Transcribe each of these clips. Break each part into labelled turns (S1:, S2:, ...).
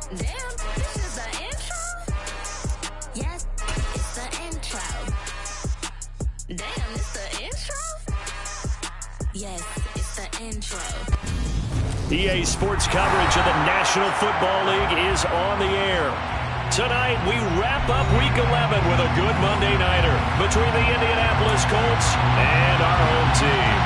S1: Damn, this is the intro? Yes, it's the intro. Damn, it's the intro? Yes, it's the intro.
S2: EA Sports coverage of the National Football League is on the air. Tonight, we wrap up Week 11 with a good Monday nighter between the Indianapolis Colts and our home team.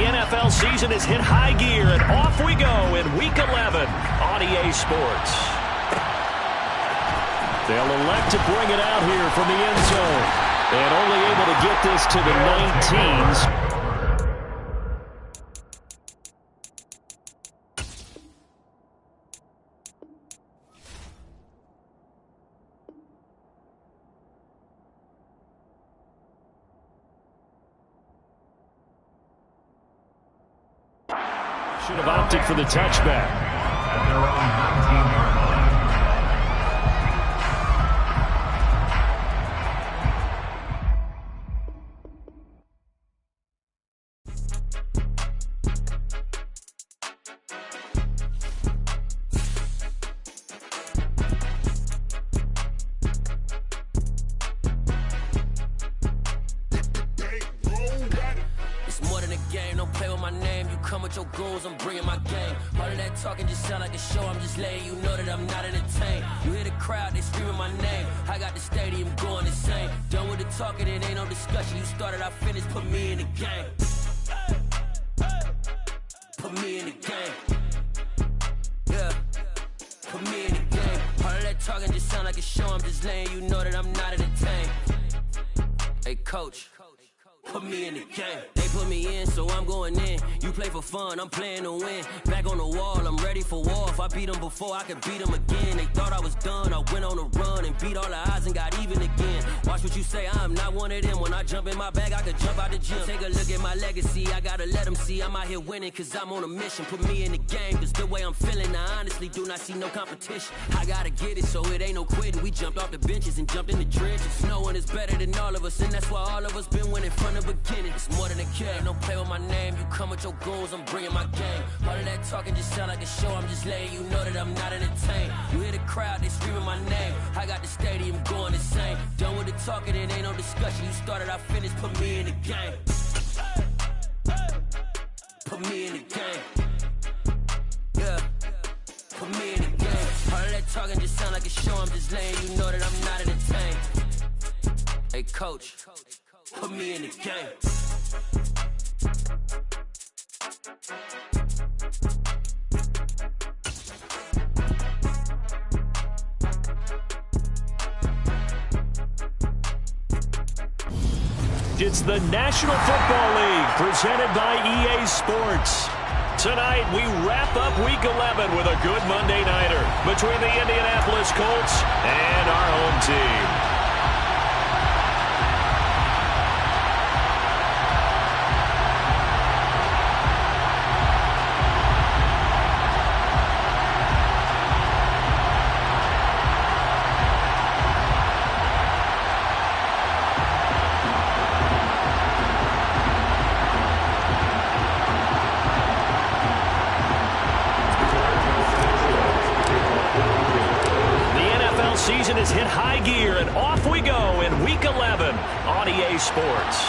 S2: NFL season has hit high gear, and off we go in Week 11 on EA Sports. They'll elect to bring it out here from the end zone, and only able to get this to the 19s. Should have opted for the touchback. At their own 19-yard line.
S3: It's more than a game, don't play with my name. You come with your goons, I'm bringing my game. All of that talking just sound like a show, I'm just letting you know that I'm not entertained. You hear the crowd, they screaming my name. I got the stadium going insane. Done with the talking, it ain't no discussion. You started, I finished, put me in the game. Put me in the game. Yeah, put me in the game. All of that talking just sound like a show, I'm just letting you know that I'm not entertained. Hey, coach. Put me in the game. They put me in, so I'm going in. You play for fun, I'm playing to win. Back on the wall, I'm ready for war. If I beat them before, I could beat them again. They thought I was done, I went on a run and beat all the odds and got even again. Watch what you say, I'm not one of them. When I jump in my bag, I could jump out the gym. Take a look at my legacy, I gotta let them see I'm out here winning, cause I'm on a mission. Put me in the game, cause the way I'm feeling, I honestly do not see no competition. I gotta get it, so it ain't no quitting. We jumped off the benches and jumped in the trenches. No one is better than all of us, and that's why all of us been winning from the beginning. It's more than a game, don't play with my name. You come with your goons, I'm bringing my game. All of that talking just sound like a show, I'm just letting you know that I'm not entertained. You hear the crowd, they screaming my name. I got the stadium going insane. Done with the talking, it ain't no discussion. You started, I finished, put me in the game. Put me in the game. Yeah, put me in the game. All of that talking just sound like a show, I'm just letting you know that I'm not entertained. Hey, coach. Put me in the game.
S2: It's the National Football League presented by EA Sports. Tonight, we wrap up Week 11 with a good Monday nighter between the Indianapolis Colts and our home team. Season has hit high gear, and off we go in Week 11 on EA Sports.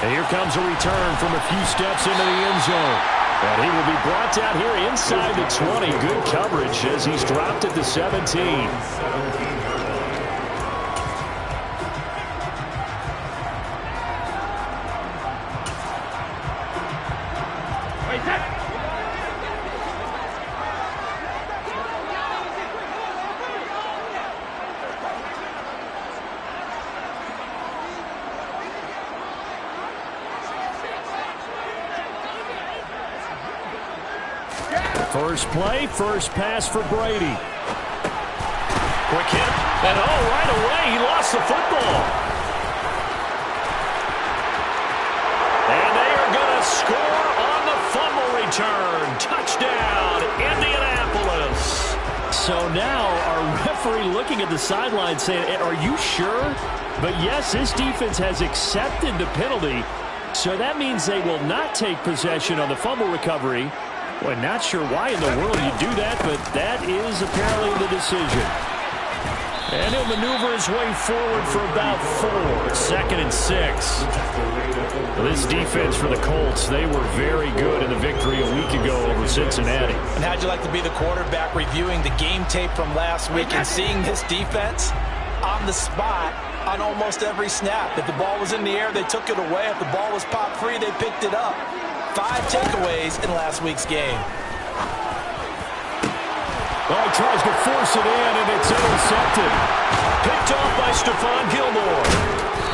S2: And here comes a return from a few steps into the end zone. And he will be brought down here inside the 20. Good coverage as he's dropped at the 17. First play, first pass for Brady. And right away, he lost the football. And they are going to score on the fumble return. Touchdown, Indianapolis. So now our referee looking at the sideline saying, are you sure? But yes, this defense has accepted the penalty. So that means they will not take possession on the fumble recovery. Well, not sure why in the world you do that, but that is apparently the decision. And he'll maneuver his way forward for about 4. 2nd and 6. This defense for the Colts, they were very good in the victory a week ago over Cincinnati.
S4: And how'd you like to be the quarterback reviewing the game tape from last week and seeing this defense on the spot on almost every snap? If the ball was in the air, they took it away. If the ball was popped free, they picked it up. 5 takeaways in last week's game.
S2: Well, he tries to force it in, and it's intercepted. Picked off by Stephon Gilmore.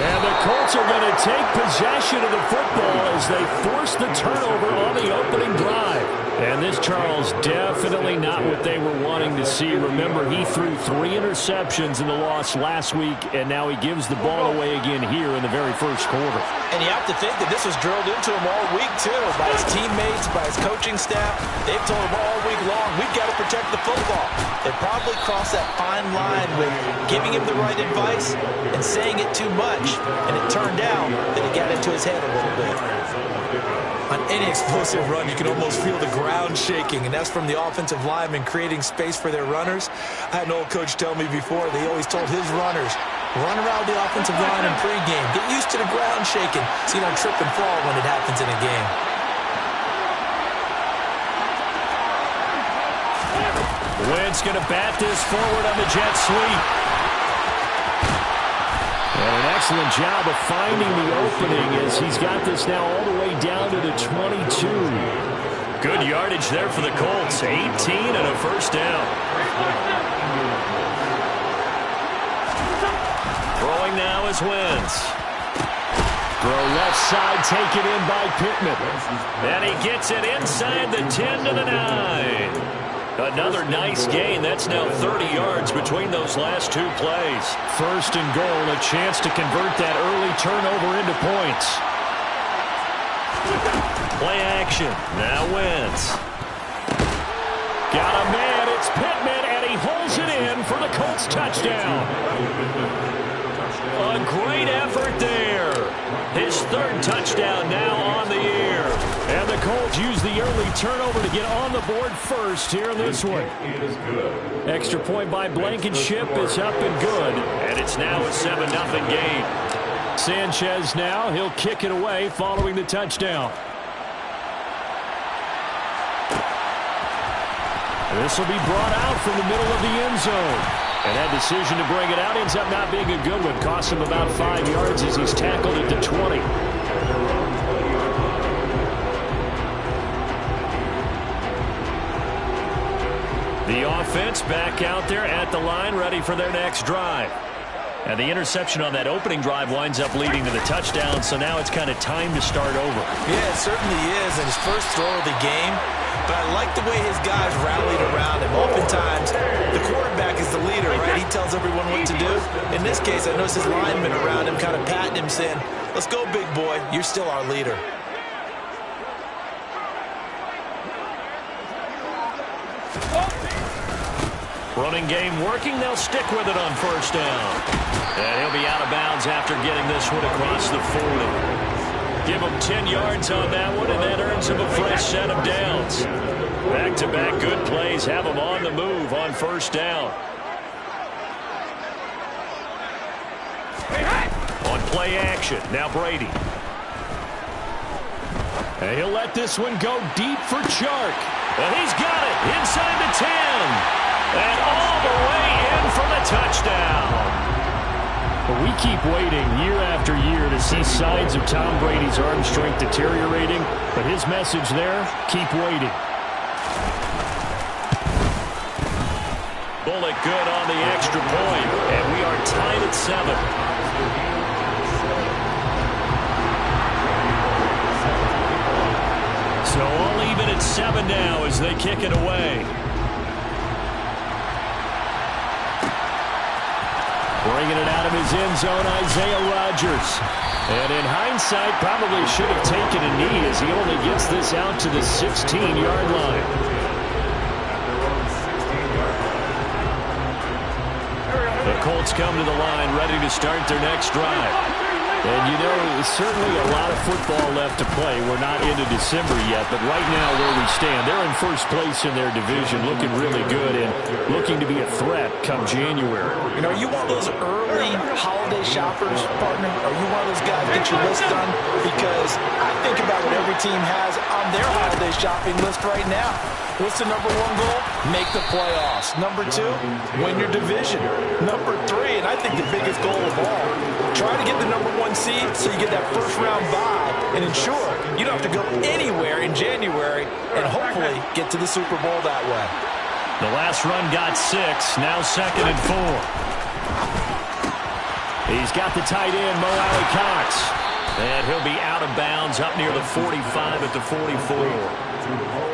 S2: And the Colts are going to take possession of the football as they force the turnover on the opening drive. And this, Charles, definitely not what they were wanting to see. Remember, he threw 3 interceptions in the loss last week, and now he gives the ball away again here in the very first quarter.
S4: And you have to think that this was drilled into him all week, too, by his teammates, by his coaching staff. They've told him all week long, we've got to protect the football. They probably crossed that fine line with giving him the right advice and saying it too much. And it turned out that it got into his head a little bit. On any explosive run, you can almost feel the ground shaking, and that's from the offensive linemen creating space for their runners. I had an old coach tell me before, they always told his runners, run around the offensive line in pregame. Get used to the ground shaking so you don't trip and fall when it happens in a game.
S2: Wentz going to bat this forward on the jet sweep. And an excellent job of finding the opening as he's got this now all the way down to the 22. Good yardage there for the Colts. 18 and a first down. Throwing now is Wentz. Throw left side, taken in by Pittman. And he gets it inside the 10 to the 9. Another nice gain. That's now 30 yards between those last 2 plays. 1st and goal, a chance to convert that early turnover into points. Play action. Now Wentz. Got a man. It's Pittman, and he holds it in for the Colts touchdown. A great effort there. His 3rd touchdown now on the year. And the Colts use the early turnover to get on the board first here in this one. Extra point by Blankenship is up and good. And it's now a 7-0 game. Sanchez now, he'll kick it away following the touchdown. This will be brought out from the middle of the end zone. And that decision to bring it out ends up not being a good one. Cost him about 5 yards as he's tackled at the 20. The offense back out there at the line, ready for their next drive. And the interception on that opening drive winds up leading to the touchdown, so now it's kind of time to start over.
S4: Yeah, it certainly is, and his first throw of the game. But I like the way his guys rallied around him. Oftentimes, the quarterback is the leader, right? He tells everyone what to do. In this case, I noticed his linemen around him kind of patting him, saying, let's go, big boy. You're still our leader.
S2: Running game working. They'll stick with it on 1st down. And he'll be out of bounds after getting this one across the 40. Give him 10 yards on that one, and that earns him a fresh set of downs. Back-to-back good plays have him on the move on 1st down. On play action, now Brady. And he'll let this one go deep for Chark. And he's got it inside the 10. And all the way in for the touchdown. But we keep waiting year after year to see signs of Tom Brady's arm strength deteriorating. But his message there, keep waiting. Bullock good on the extra point. And we are tied at 7. So all even at 7 now as they kick it away. Bringing it out of his end zone, Isaiah Rodgers. And in hindsight, probably should have taken a knee as he only gets this out to the 16-yard line. The Colts come to the line, ready to start their next drive. And, you know, certainly a lot of football left to play. We're not into December yet, but right now where we stand, they're in first place in their division, looking really good and looking to be a threat come January.
S4: You know, are you one of those early holiday shoppers, partner? Are you one of those guys get your list done? Because I think about what every team has on their holiday shopping list right now. What's the number one goal? Make the playoffs. Number two, win your division. Number three, and I think the biggest goal of all, try to get the number one seed so you get that first round bye and ensure you don't have to go anywhere in January and hopefully get to the Super Bowl that way.
S2: The last run got 6, now 2nd and 4. He's got the tight end, Mo Alley-Cox. And he'll be out of bounds up near the 45 at the 44.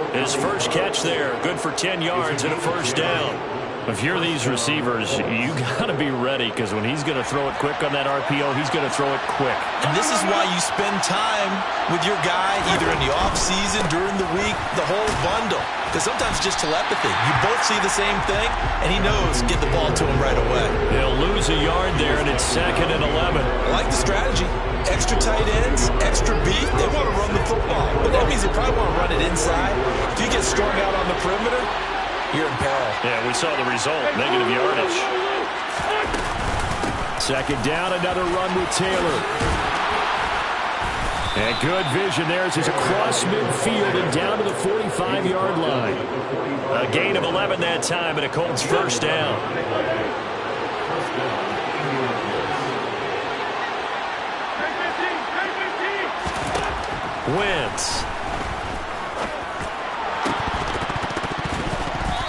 S2: His first catch there, good for 10 yards and a first down. If you're these receivers, you got to be ready because when he's going to throw it quick on that RPO, he's going to throw it quick.
S4: And this is why you spend time with your guy either in the offseason, during the week, the whole bundle. Because sometimes it's just telepathy. You both see the same thing, and he knows get the ball to him right away.
S2: They'll lose a yard there, and it's 2nd and 11.
S4: I like the strategy. Extra tight ends, extra beat. They want to run the football. But that means they probably want to run it inside. If you get strung out on the perimeter, you're in peril.
S2: Yeah, we saw the result. Negative yardage. 2nd down, another run with Taylor. And good vision there as he's across midfield and down to the 45-yard line. A gain of 11 that time and a Colts first down. Wentz.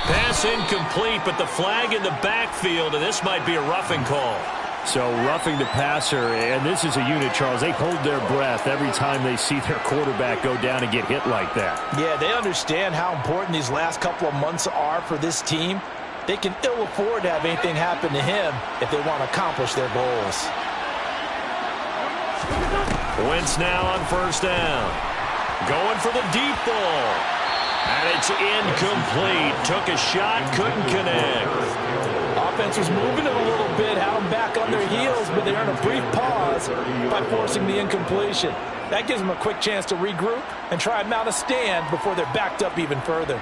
S2: Pass incomplete, but the flag in the backfield, and this might be a roughing call. So roughing the passer, and this is a unit, Charles. They hold their breath every time they see their quarterback go down and get hit like that.
S4: Yeah, they understand how important these last couple of months are for this team. They can ill afford to have anything happen to him if they want to accomplish their goals.
S2: Wentz now on first down. Going for the deep ball. And it's incomplete. Took a shot, couldn't connect.
S4: Offense was moving it a little bit, had them back on their heels, but they earned a brief pause by forcing the incompletion. That gives them a quick chance to regroup and try and mount a stand before they're backed up even further.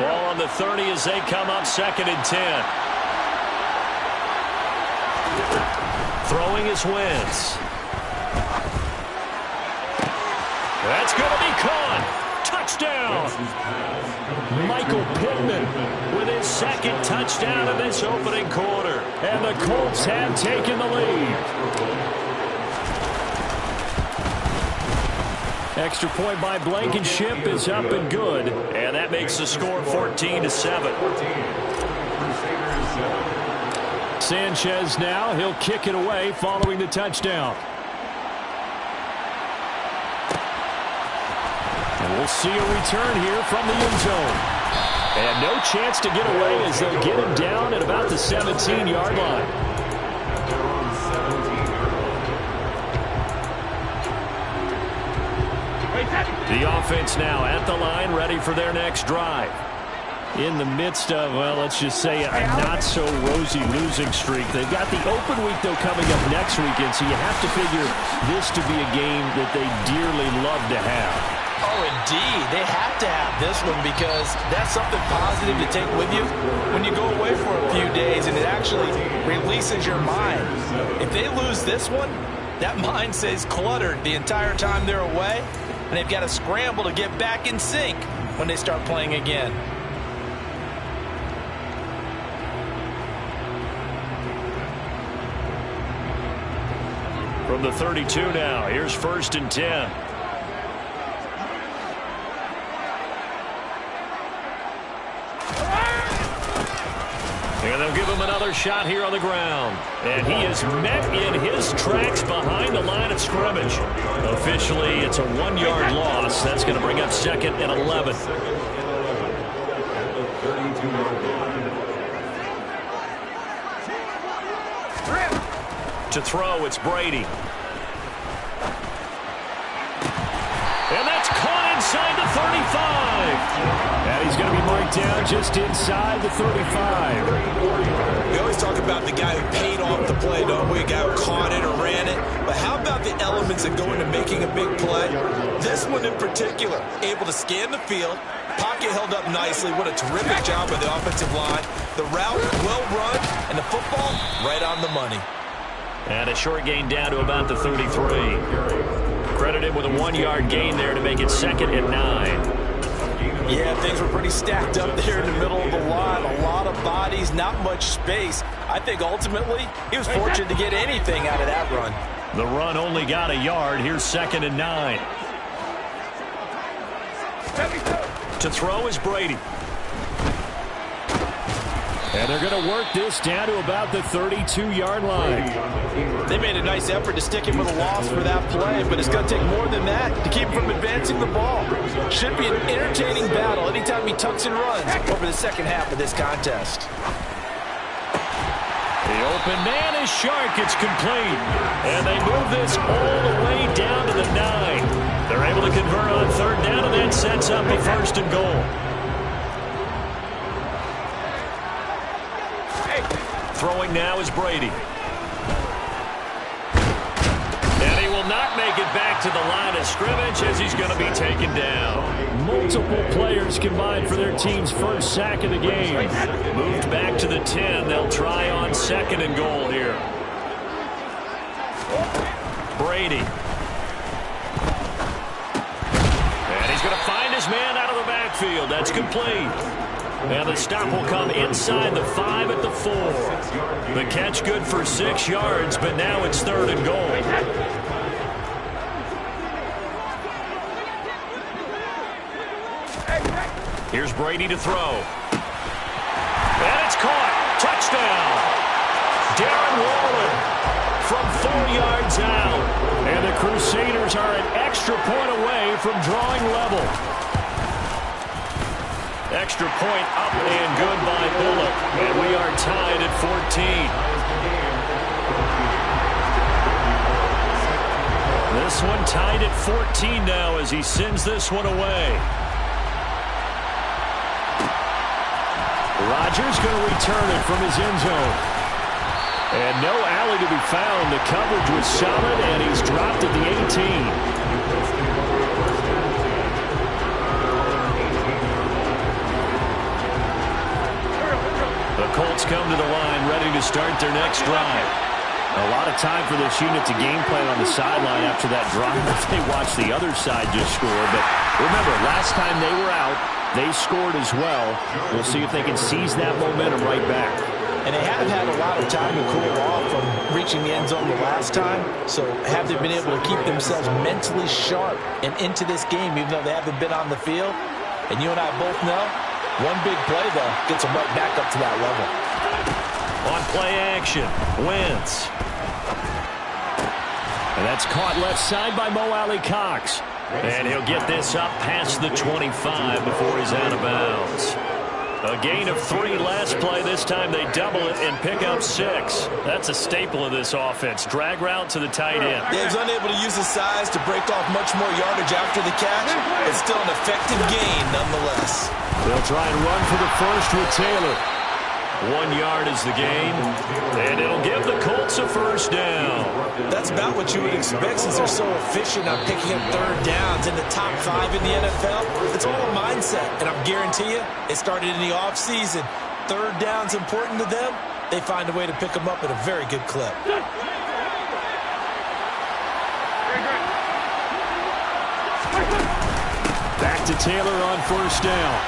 S2: Ball on the 30 as they come up 2nd and 10. Throwing is Wentz. That's going to be caught. Touchdown. Michael Pittman with his 2nd touchdown in this opening quarter. And the Colts have taken the lead. Extra point by Blankenship is up and good. And that makes the score 14-7. Sanchez now, he'll kick it away following the touchdown. And we'll see a return here from the end zone. And no chance to get away as they'll get him down at about the 17-yard line. The offense now at the line, ready for their next drive. In the midst of, well, let's just say a not-so-rosy losing streak. They've got the open week, though, coming up next weekend, so you have to figure this to be a game that they dearly love to have.
S4: Oh, indeed. They have to have this one because that's something positive to take with you when you go away for a few days, and it actually releases your mind. If they lose this one, that mind stays cluttered the entire time they're away, and they've got to scramble to get back in sync when they start playing again.
S2: From the 32 now, here's 1st and 10. And they'll give him another shot here on the ground. And he is met in his tracks behind the line of scrimmage. Officially, it's a 1-yard loss. That's going to bring up 2nd and 11. To throw, it's Brady. And that's caught inside the 35. And he's going to be marked down just inside the 35.
S4: We always talk about the guy who paid off the play, don't we? A guy who caught it or ran it. But how about the elements that go into making a big play? This one in particular, able to scan the field, pocket held up nicely. What a terrific job by the offensive line. The route, well run, and the football, right on the money.
S2: And a short gain down to about the 33. Credited with a 1-yard gain there to make it 2nd and 9.
S4: Yeah, things were pretty stacked up there in the middle of the line. A lot of bodies, not much space. I think ultimately he was fortunate to get anything out of that run.
S2: The run only got a yard. Here's 2nd and 9. To throw is Brady. And they're going to work this down to about the 32-yard line.
S4: They made a nice effort to stick him with a loss for that play, but it's going to take more than that to keep him from advancing the ball. Should be an entertaining battle anytime he tucks and runs over the second half of this contest.
S2: The open man is Shark. It's complete. And they move this all the way down to the 9. They're able to convert on 3rd down, and that sets up a 1st and goal. Throwing now is Brady. And he will not make it back to the line of scrimmage as he's going to be taken down. Multiple players combined for their team's first sack of the game. Moved back to the 10. They'll try on 2nd and goal here. Brady. And he's going to find his man out of the backfield. That's complete. And the stop will come inside the 5 at the 4. The catch good for 6 yards, but now it's 3rd and goal. Here's Brady to throw. And it's caught. Touchdown. Darren Waller from 4 yards out. And the Crusaders are an extra point away from drawing level. Extra point up and good by Bullock. And we are tied at 14. This one tied at 14 now as he sends this one away. Rodgers going to return it from his end zone. And no alley to be found. The coverage was solid, and he's dropped at the 18. Colts come to the line ready to start their next drive. A lot of time for this unit to game plan on the sideline after that drive if they watch the other side just score. But remember, last time they were out, they scored as well. We'll see if they can seize that momentum right back.
S4: And they have had a lot of time to cool off from reaching the end zone the last time. So have they been able to keep themselves mentally sharp and into this game even though they haven't been on the field? And you and I both know, one big play, though, gets them right back up to that level.
S2: On play action, Wentz. And that's caught left side by Mo Alley Cox. And he'll get this up past the 25 before he's out of bounds. A gain of 3 last play. This time they double it and pick up 6. That's a staple of this offense. Drag route to the tight end.
S4: Dave's unable to use his size to break off much more yardage after the catch. It's still an effective gain nonetheless.
S2: They'll try and run for the first with Taylor. 1 yard is the gain, and it'll give the Colts a first down.
S4: That's about what you would expect since they're so efficient on picking up 3rd downs in the top 5 in the NFL. It's all a mindset, and I guarantee you it started in the offseason. 3rd down's important to them. They find a way to pick them up at a very good clip.
S2: Back to Taylor on first down.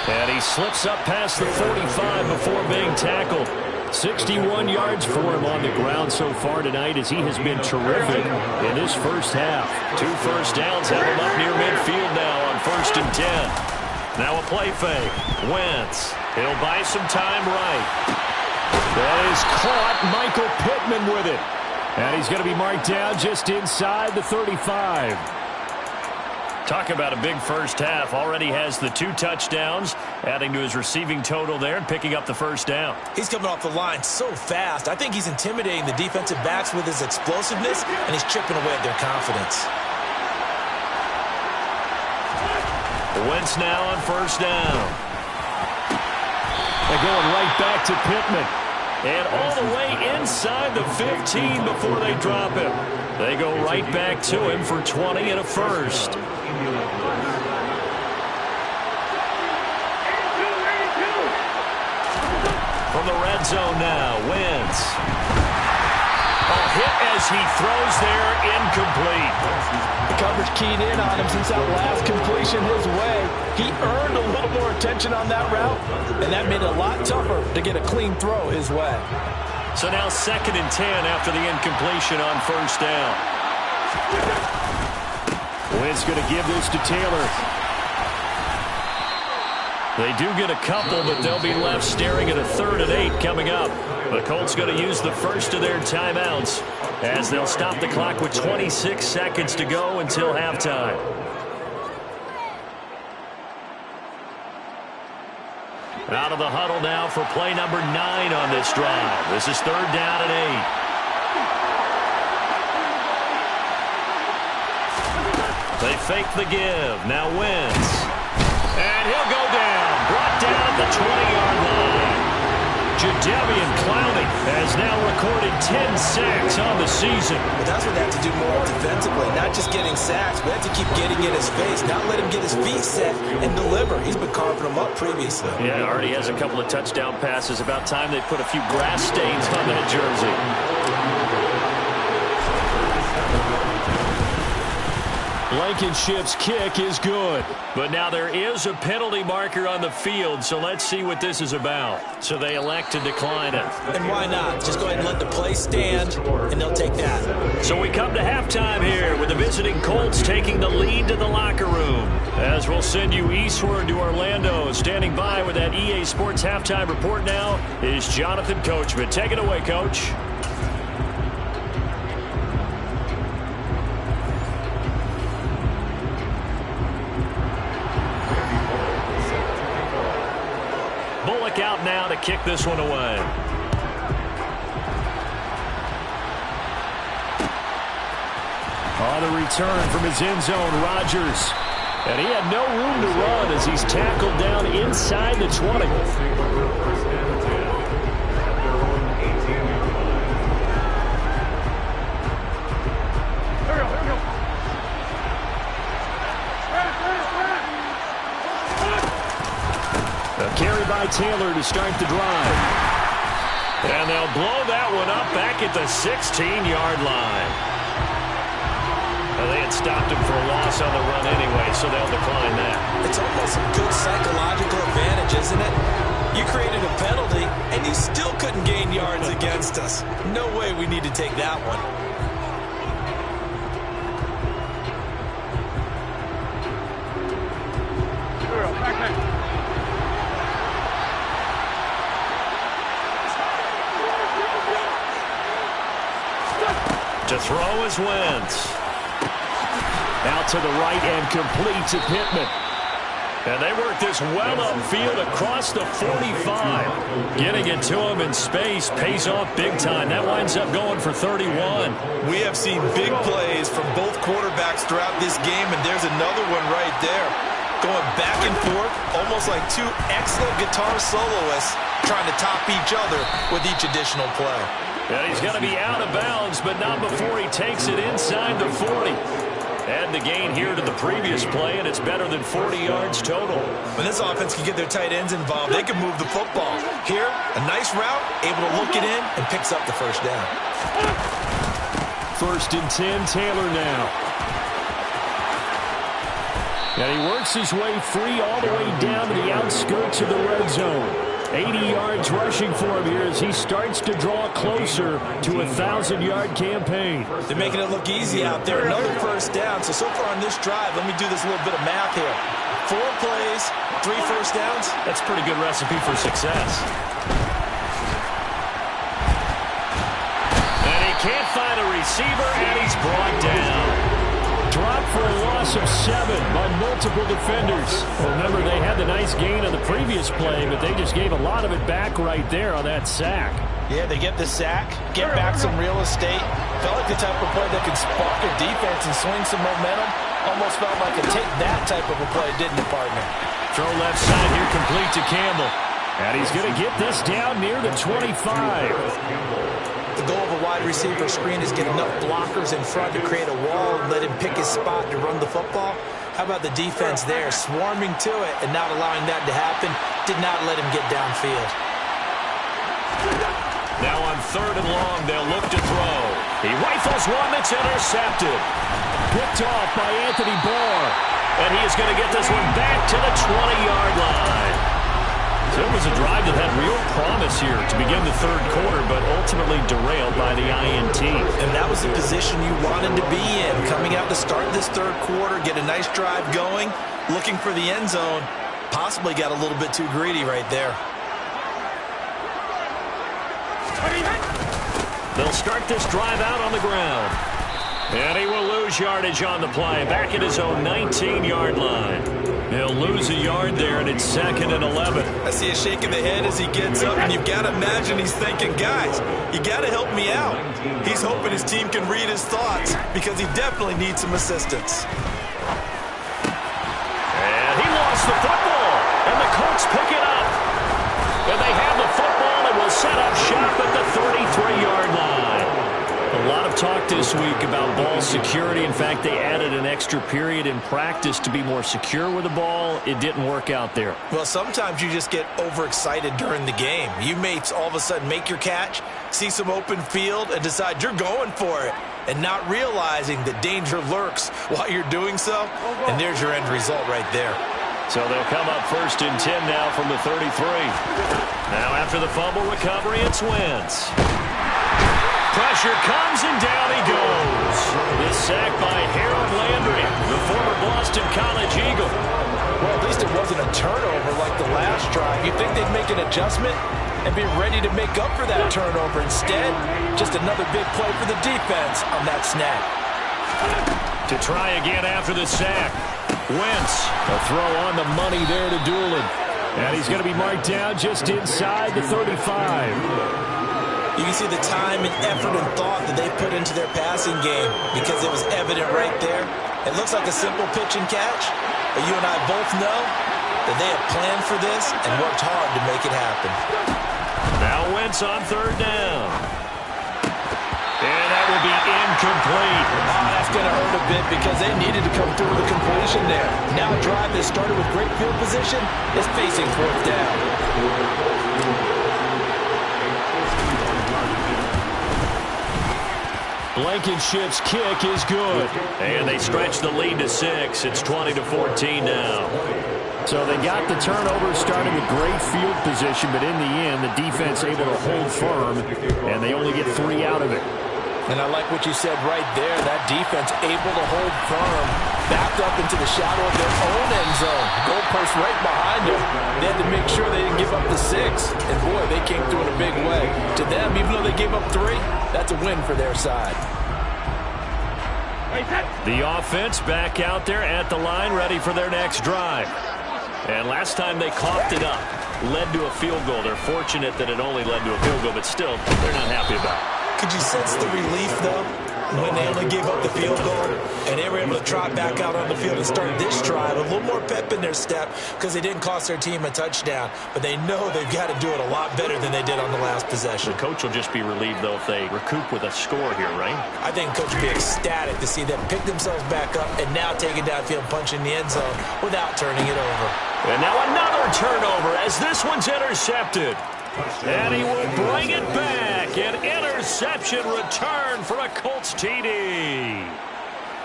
S2: And he slips up past the 45 before being tackled. 61 yards for him on the ground so far tonight as he has been terrific in this first half. 2 first downs have him up near midfield now on 1st and 10. Now a play fake. Wentz. He'll buy some time right. That is caught. Michael Pittman with it. And he's going to be marked down just inside the 35. Talk about a big first half. Already has the 2 touchdowns, adding to his receiving total there and picking up the first down.
S4: He's coming off the line so fast. I think he's intimidating the defensive backs with his explosiveness, and he's chipping away at their confidence.
S2: Wentz now on first down. They're going right back to Pittman. And all the way inside the 15 before they drop him. They go right back to him for 20 and a first. From the red zone now, Wentz. A hit as he throws there, incomplete.
S5: The coverage keyed in on him since that last completion his way. He earned a little more attention on that route, and that made it a lot tougher to get a clean throw his way.
S2: So now 2nd and 10 after the incompletion on first down. Wentz going to give this to Taylor. They do get a couple, but they'll be left staring at a 3rd and 8 coming up. The Colts going to use the first of their timeouts as they'll stop the clock with 26 seconds to go until halftime. Out of the huddle now for play number 9 on this drive. This is 3rd down and 8. They fake the give. Now Wentz. And he'll go down. Brought down at the 20-yard line. Jadeveon Clowney has now recorded 10 sacks on the season.
S4: But that's what they have to do more defensively. Not just getting sacks, but they have to keep getting in his face. Not let him get his feet set and deliver. He's been carving them up previously.
S2: Yeah, already has a couple of touchdown passes. About time they put a few grass stains on that jersey. Blankenship's kick is good. But now there is a penalty marker on the field, so let's see what this is about. So they elect to decline it.
S4: And why not? Just go ahead and let the play stand, and they'll take that.
S2: So we come to halftime here with the visiting Colts taking the lead to the locker room. As we'll send you eastward to Orlando. Standing by with that EA Sports halftime report now is Jonathan Coachman. Take it away, Coach. Out now to kick this one away. On the return from his end zone, Rodgers. And he had no room to run as he's tackled down inside the 20. Carry by Taylor to start the drive. And they'll blow that one up back at the 16-yard line. They had stopped him for a loss on the run anyway, so they'll decline that.
S4: It's almost a good psychological advantage, isn't it? You created a penalty, and you still couldn't gain yards against us. No way we need to take that one.
S2: To throw is Wentz. Out to the right and complete to Pittman. And they work this well upfield across the 45. Getting it to him in space pays off big time. That winds up going for 31.
S6: We have seen big plays from both quarterbacks throughout this game, and there's another one right there. Going back and forth, almost like two excellent guitar soloists trying to top each other with each additional play.
S2: And he's going to be out of bounds, but not before he takes it inside the 40. Add the gain here to the previous play, and it's better than 40 yards total.
S6: When this offense can get their tight ends involved, they can move the football. Here, a nice route, able to look it in, and picks up the first down.
S2: 1st and 10, Taylor now. And he works his way free all the way down to the outskirts of the red zone. 80 yards rushing for him here as he starts to draw closer to a 1,000-yard campaign.
S4: They're making it look easy out there. Another first down. So far on this drive, let me do this little bit of math here. 4 plays, 3 first downs.
S2: That's a pretty good recipe for success. And he can't find a receiver, and he's brought down. Drop up for a loss of 7 by multiple defenders. Remember, they had the nice gain on the previous play, but they just gave a lot of it back right there on that sack.
S5: Yeah, they get the sack, get back some real estate. Felt like the type of play that could spark a defense and swing some momentum. Almost felt like a take that type of a play, didn't it, partner?
S2: Throw left side here, complete to Campbell. And he's going to get this down near the 25.
S4: The goal of a wide receiver screen is get enough blockers in front to create a wall and let him pick his spot to run the football. How about the defense there, swarming to it and not allowing that to happen? Did not let him get downfield.
S2: Now on 3rd and long, they'll look to throw. He rifles one that's intercepted. Picked off by Anthony Barr. And he is going to get this one back to the 20-yard line. So it was a drive that had real promise here to begin the 3rd quarter, but ultimately derailed by the INT.
S4: And that was the position you wanted to be in. Coming out to start this 3rd quarter, get a nice drive going, looking for the end zone. Possibly got a little bit too greedy right there.
S2: They'll start this drive out on the ground. And he will lose yardage on the play, back at his own 19-yard line. He'll lose a yard there, and it's 2nd and 11.
S6: I see a shake of the head as he gets up, and you've got to imagine he's thinking, guys, you got to help me out. He's hoping his team can read his thoughts because he definitely needs some assistance.
S2: And he lost the football, and the Colts pick it up. And they have the football and will set up shop at the 33-yard line. A lot of talk this week about ball security. In fact, they added an extra period in practice to be more secure with the ball. It didn't work out there.
S4: Well, sometimes you just get overexcited during the game. You may all of a sudden make your catch, see some open field, and decide you're going for it, and not realizing that danger lurks while you're doing so. And there's your end result right there.
S2: So they'll come up 1st and 10 now from the 33. Now after the fumble recovery, it's Wentz. Pressure comes, and down he goes. This sack by Harold Landry, the former Boston College Eagle.
S5: Well, at least it wasn't a turnover like the last drive. You'd think they'd make an adjustment and be ready to make up for that turnover. Instead, just another big play for the defense on that snap.
S2: To try again after the sack. Wentz, a throw on the money there to Doolin. And he's going to be marked down just inside the 35.
S4: You can see the time and effort and thought that they put into their passing game because it was evident right there. It looks like a simple pitch and catch, but you and I both know that they have planned for this and worked hard to make it happen.
S2: Now Wentz on 3rd down. And that will be incomplete.
S5: Oh, that's going to hurt a bit because they needed to come through with a completion there. Now a drive that started with great field position is facing 4th down.
S2: Blankenship's kick is good. And they stretch the lead to 6. It's 20-14 now. So they got the turnover started with great field position, but in the end, the defense able to hold firm, and they only get 3 out of it.
S5: And I like what you said right there. That defense able to hold firm, backed up into the shadow of their own end zone. Goalpost right behind them. They had to make sure they didn't give up the 6. And boy, they came through in a big way. To them, even though they gave up 3, that's a win for their side.
S2: The offense back out there at the line, ready for their next drive. And last time they coughed it up, led to a field goal. They're fortunate that it only led to a field goal, but still, they're not happy about it.
S4: Could you sense the relief, though, when they only gave up the field goal and they were able to trot back out on the field and start this drive? A little more pep in their step because they didn't cost their team a touchdown, but they know they've got to do it a lot better than they did on the last possession.
S2: The coach will just be relieved, though, if they recoup with a score here, right?
S4: I think coach will be ecstatic to see them pick themselves back up and now take it downfield, punch in the end zone without turning it over.
S2: And now another turnover as this one's intercepted. And he will bring it back. An interception return for a Colts TD.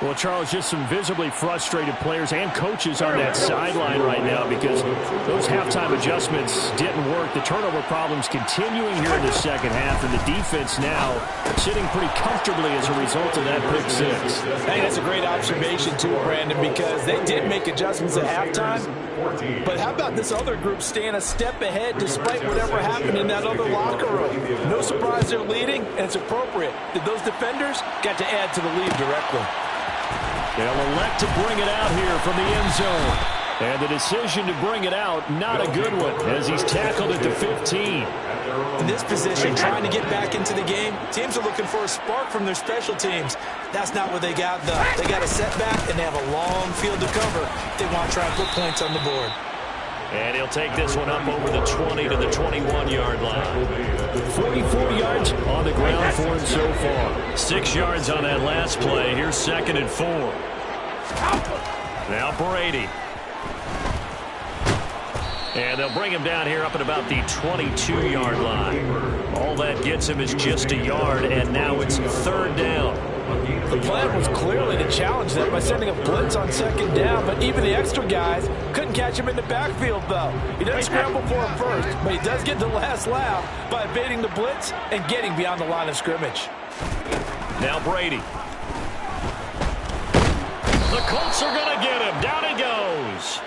S2: Well, Charles, just some visibly frustrated players and coaches on that sideline right now because those halftime adjustments didn't work. The turnover problems continuing here in the second half, and the defense now sitting pretty comfortably as a result of that pick 6.
S5: Hey, that's a great observation too, Brandon, because they did make adjustments at halftime. But how about this other group staying a step ahead despite whatever happened in that other locker room? No surprise they're leading, and it's appropriate that those defenders got to add to the lead directly.
S2: They'll elect to bring it out here from the end zone. And the decision to bring it out, not a good one, as he's tackled at the 15.
S4: In this position, trying to get back into the game, teams are looking for a spark from their special teams. That's not what they got, though. They got a setback, and they have a long field to cover. They want to try and put points on the board.
S2: And he'll take this one up over the 20 to the 21-yard line. 44 yards on the ground for him so far. 6 yards on that last play. Here's 2nd and 4. Now Brady. And they'll bring him down here up at about the 22-yard line. All that gets him is just a yard, and now it's 3rd down.
S5: The plan was clearly to challenge them by sending a blitz on 2nd down, but even the extra guys couldn't catch him in the backfield, though. He doesn't scramble for him first, but he does get the last laugh by evading the blitz and getting beyond the line of scrimmage.
S2: Now Brady. The Colts are going to get him. Down he goes.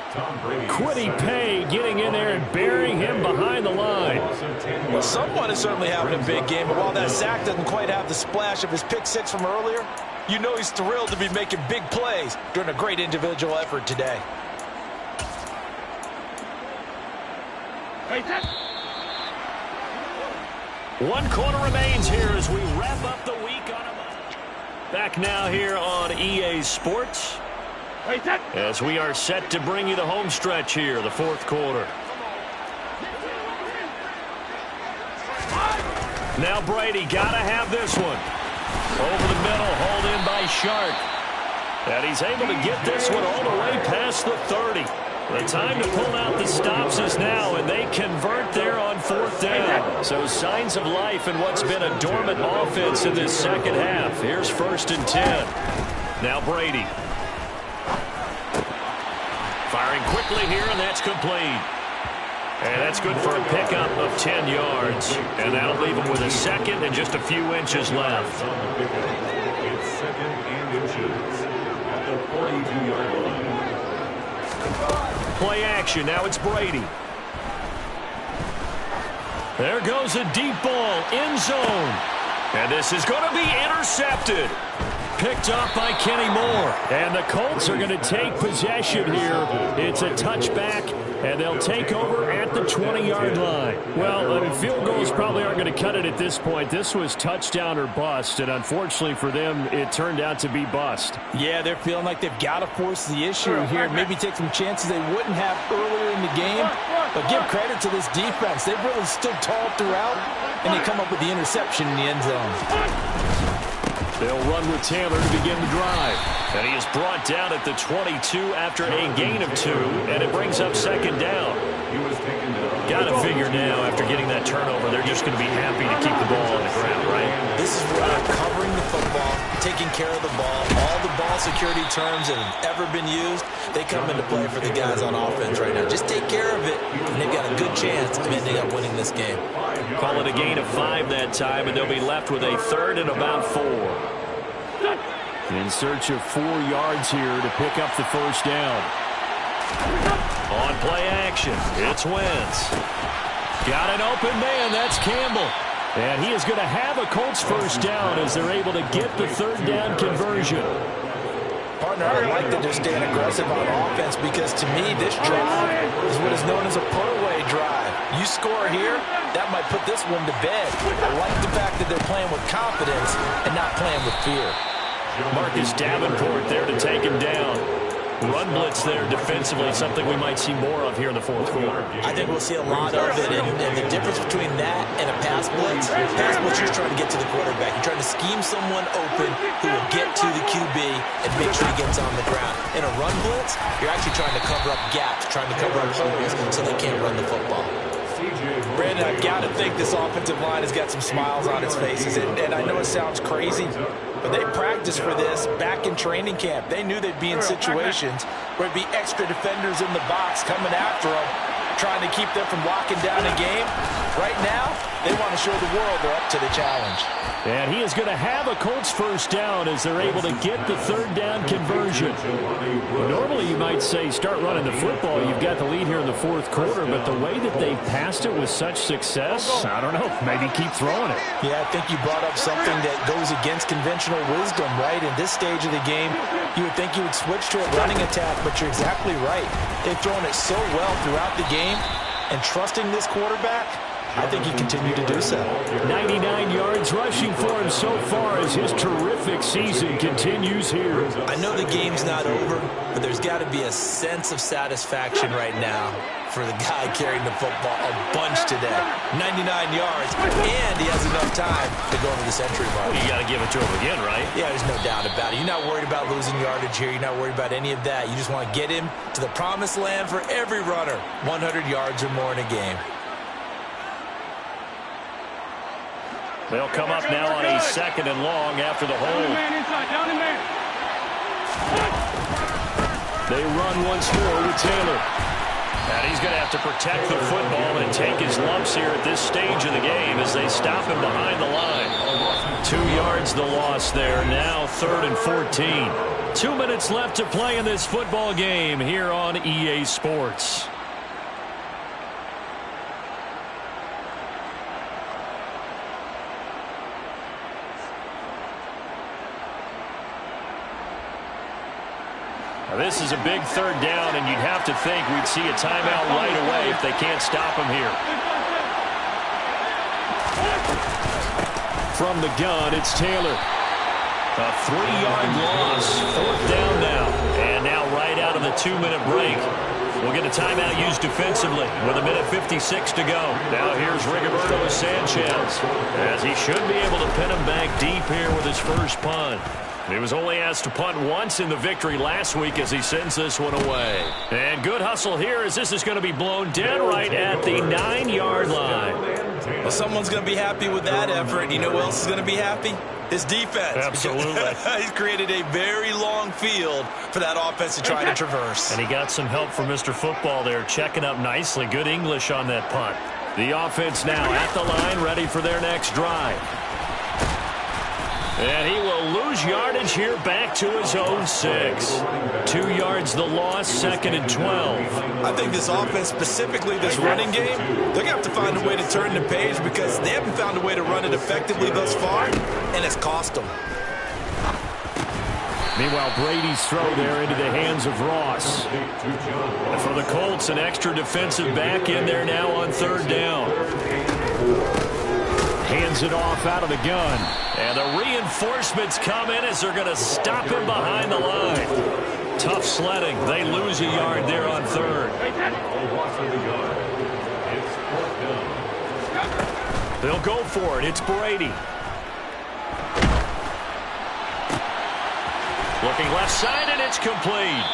S2: Quiddy Pay getting in there and burying him behind the line.
S4: Well, someone is certainly having a big game, but while that sack doesn't quite have the splash of his pick six from earlier, you know he's thrilled to be making big plays during a great individual effort today.
S2: One quarter remains here as we wrap up the week on a Monday. Back now here on EA Sports as we are set to bring you the home stretch here, the 4th quarter. Now Brady, gotta have this one. Over the middle, hauled in by Shark. And he's able to get this one all the way past the 30. The time to pull out the stops is now, and they convert there on 4th down. So signs of life in what's been a dormant offense in this second half. Here's 1st and 10. Now Brady. Firing quickly here, and that's complete. And that's good for a pickup of 10 yards. And that'll leave him with a 2nd and just a few inches left.
S7: It's 2nd and inches at the 42-yard line.
S2: Play action. Now it's Brady. There goes a deep ball, end zone. And this is going to be intercepted. Picked off by Kenny Moore. And the Colts are going to take possession here. It's a touchback, and they'll take over at the 20-yard line. Well, field goals probably aren't going to cut it at this point. This was touchdown or bust, and unfortunately for them, it turned out to be bust.
S4: Yeah, they're feeling like they've got to force the issue here. Maybe take some chances they wouldn't have earlier in the game. But give credit to this defense. They've really stood tall throughout, and they come up with the interception in the end zone.
S2: They'll run with Taylor to begin the drive. And he is brought down at the 22 after a gain of 2, and it brings up 2nd down. Got to figure now, after getting that turnover, they're just going to be happy to keep the ball on the ground, right?
S4: This is where they're covering the football, taking care of the ball. All the ball security terms that have ever been used, they come into play for the guys on offense right now. Just take care of it, and they've got a good chance of ending up winning this game.
S2: Call it a gain of 5 that time, and they'll be left with a 3rd and about 4. In search of 4 yards here to pick up the 1st down. On play action, it's Wentz. Got an open man, that's Campbell. And he is going to have a Colts 1st down as they're able to get the 3rd down conversion.
S4: Partner, I like that they're staying aggressive on offense because to me, this drive is what is known as a put-away drive. You score here, that might put this one to bed. I like the fact that they're playing with confidence and not playing with fear.
S2: Marcus Davenport there to take him down. Run blitz there defensively, something we might see more of here in the 4th quarter.
S4: I think we'll see a lot of it, and the difference between that and a pass blitz, you're trying to get to the quarterback. You're trying to scheme someone open who will get to the QB and make sure he gets on the ground. In a run blitz, you're actually trying to cover up gaps, trying to cover up holes so they can't run the football.
S5: Brandon, I've got to think this offensive line has got some smiles on its faces, and I know it sounds crazy, but they practiced for this back in training camp. They knew they'd be in situations where there'd be extra defenders in the box coming after them, trying to keep them from locking down a game. Right now,
S4: They want to show the world they're up to the challenge.
S2: And he is going to have a Colts first down as they're able to get the third down conversion. Normally you might say start running the football. You've got the lead here in the fourth quarter, but the way that they've passed it with such success, I don't know, maybe keep throwing it.
S4: Yeah, I think you brought up something that goes against conventional wisdom, right? In this stage of the game, you would think you would switch to a running attack, but you're exactly right. They've thrown it so well throughout the game, and trusting this quarterback, I think he continued to do so.
S2: 99 yards rushing for him so far as his terrific season continues here.
S6: I know the game's not over, but there's got to be a sense of satisfaction right now for the guy carrying the football a bunch today. 99 yards, and he has enough time to go into the century mark.
S2: Well, you got to give it to him again, right?
S6: Yeah, there's no doubt about it. You're not worried about losing yardage here. You're not worried about any of that. You just want to get him to the promised land for every runner. 100 yards or more in a game.
S2: They'll come up now on a 2nd and long after the hold. They run once more with Taylor. And he's going to have to protect the football and take his lumps here at this stage of the game as they stop him behind the line. 2 yards the loss there. Now 3rd and 14. 2 minutes left to play in this football game here on EA Sports. Now, this is a big 3rd down, and you'd have to think we'd see a timeout right away if they can't stop him here. From the gun, it's Taylor. A 3-yard loss. 4th down now. And now right out of the 2-minute break. We'll get a timeout used defensively with 1:56 to go. Now here's Rigoberto Sanchez, as he should be able to pin him back deep here with his first punt. He was only asked to punt once in the victory last week as he sends this one away. And good hustle here as this is going to be blown dead right at the 9-yard line.
S6: Well, someone's going to be happy with that effort. You know who else is going to be happy? His defense.
S2: Absolutely.
S6: He's created a very long field for that offense to try to traverse.
S2: And he got some help from Mr. Football there, checking up nicely. Good English on that punt. The offense now at the line, ready for their next drive. And he will lose yardage here back to his own 6. 2 yards the loss, 2nd and 12.
S6: I think this offense, specifically this running game, they're going to have to find a way to turn the page because they haven't found a way to run it effectively thus far, and it's cost them.
S2: Meanwhile, Brady's throw there into the hands of Ross. And for the Colts, an extra defensive back in there now on 3rd down. Hands it off out of the gun. And the reinforcements come in as they're going to stop him behind the line. Tough sledding. They lose a yard there on 3rd. They'll go for it. It's Brady. Looking left side, and it's complete.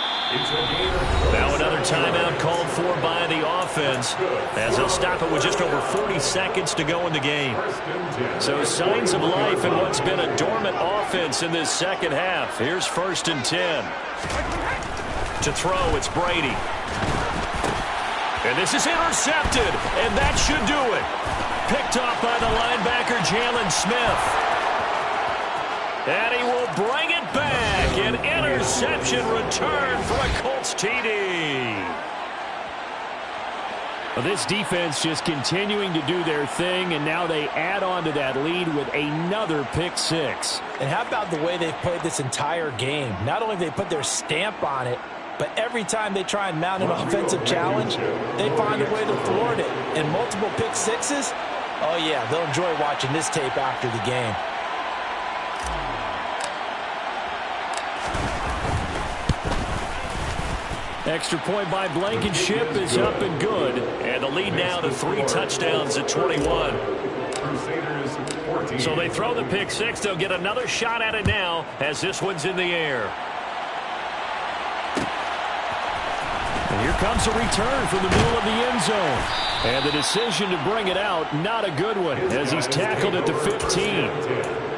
S2: Now another timeout called for by the offense as they'll stop it with just over 40 seconds to go in the game. So signs of life in what's been a dormant offense in this second half. Here's 1st and 10. To throw, it's Brady. And this is intercepted, and that should do it. Picked off by the linebacker, Jalen Smith. And he will bring it back. An interception return for a Colts TD. Well, this defense just continuing to do their thing, and now they add on to that lead with another pick 6.
S4: And how about the way they've played this entire game? Not only have they put their stamp on it, but every time they try and mount an offensive challenge, they find a way to thwart it. And multiple pick 6s, oh yeah, they'll enjoy watching this tape after the game.
S2: Extra point by Blankenship is up and good. And the lead now to 3 touchdowns at 21. So they throw the pick 6. They'll get another shot at it now as this one's in the air. And here comes a return from the middle of the end zone. And the decision to bring it out, not a good one, as he's tackled at the 15.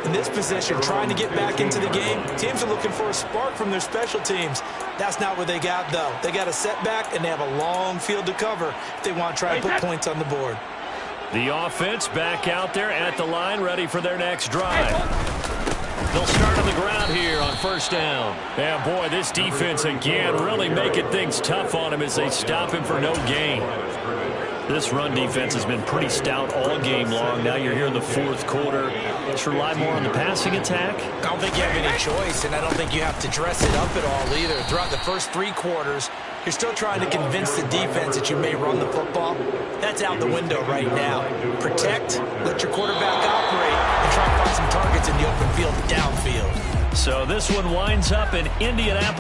S4: In this position, trying to get back into the game, teams are looking for a spark from their special teams. That's not what they got, though. They got a setback, and they have a long field to cover if they want to try and put points on the board.
S2: The offense back out there at the line, ready for their next drive. They'll start on the ground here on first down. Yeah, boy, this defense again really making things tough on him as they stop him for no gain. This run defense has been pretty stout all game long. Now you're here in the fourth quarter. Just rely more on the passing attack.
S4: I don't think you have any choice, and I don't think you have to dress it up at all either. Throughout the first 3 quarters, you're still trying to convince the defense that you may run the football. That's out the window right now. Protect, let your quarterback operate, and try to find some targets in the open field downfield.
S2: So this one winds up in Indianapolis.